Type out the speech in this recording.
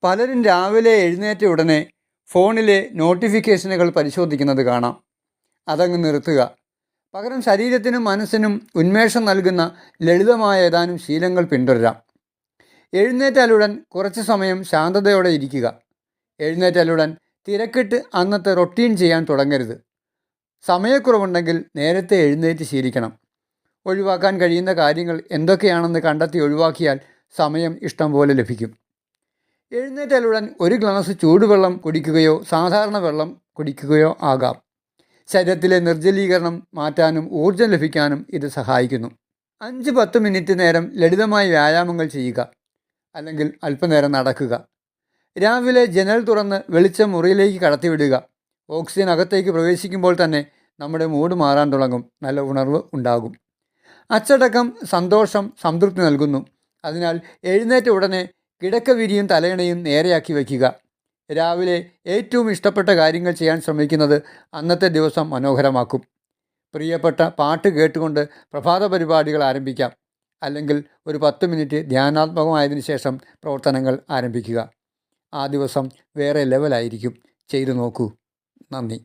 പലരും രാവിലെ എഴുന്നേറ്റ ഉടനെ ഫോണിലെ നോട്ടിഫിക്കേഷനുകൾ പരിശോധിക്കുന്നത് കാണാം. അതങ്ങ് നിർത്തുക. പകരം ശരീരത്തിനും മനസ്സിനും ഉന്മേഷം നൽകുന്ന ലളിതമായ ഏതാനും ശീലങ്ങൾ പിന്തുടരാം. എഴുന്നേറ്റാലുടൻ കുറച്ച് സമയം ശാന്തതയോടെ ഇരിക്കുക. എഴുന്നേറ്റാലുടൻ തിരക്കിട്ട് അന്നത്തെ റൊട്ടീൻ ചെയ്യാൻ തുടങ്ങരുത്. സമയക്കുറവുണ്ടെങ്കിൽ നേരത്തെ എഴുന്നേറ്റ് ശീലിക്കണം. ഒഴിവാക്കാൻ കഴിയുന്ന കാര്യങ്ങൾ എന്തൊക്കെയാണെന്ന് കണ്ടെത്തി ഒഴിവാക്കിയാൽ സമയം ഇഷ്ടം പോലെ ലഭിക്കും. എഴുന്നേറ്റാലുടൻ ഒരു ഗ്ലാസ് ചൂടുവെള്ളം കുടിക്കുകയോ സാധാരണ വെള്ളം കുടിക്കുകയോ ആകാം. ശരീരത്തിലെ നിർജ്ജലീകരണം മാറ്റാനും ഊർജം ലഭിക്കാനും ഇത് സഹായിക്കുന്നു. 5-10 മിനിറ്റ് നേരം ലളിതമായ വ്യായാമങ്ങൾ ചെയ്യുക, അല്ലെങ്കിൽ അല്പനേരം നടക്കുക. രാവിലെ ജനൽ തുറന്ന് വെളിച്ചം മുറിയിലേക്ക് കടത്തിവിടുക. ഓക്സിജൻ അകത്തേക്ക് പ്രവേശിക്കുമ്പോൾ തന്നെ നമ്മുടെ മൂഡ് മാറാൻ തുടങ്ങും. നല്ല ഉണർവ് ഉണ്ടാകും. അച്ചടക്കം സന്തോഷം, സംതൃപ്തി നൽകുന്നു. അതിനാൽ എഴുന്നേറ്റ ഉടനെ കിടക്ക വിരിയും തലയണയും നേരെയാക്കി വയ്ക്കുക. രാവിലെ ഏറ്റവും ഇഷ്ടപ്പെട്ട കാര്യങ്ങൾ ചെയ്യാൻ ശ്രമിക്കുന്നത് അന്നത്തെ ദിവസം മനോഹരമാക്കും. പ്രിയപ്പെട്ട പാട്ട് കേട്ടുകൊണ്ട് പ്രഭാത പരിപാടികൾ ആരംഭിക്കാം, അല്ലെങ്കിൽ ഒരു 10 മിനിറ്റ് ധ്യാനാത്മകമായതിനു ശേഷം പ്രവർത്തനങ്ങൾ ആരംഭിക്കുക. ആ ദിവസം വേറെ ലെവലായിരിക്കും. ചെയ്തു നോക്കൂ. നന്ദി.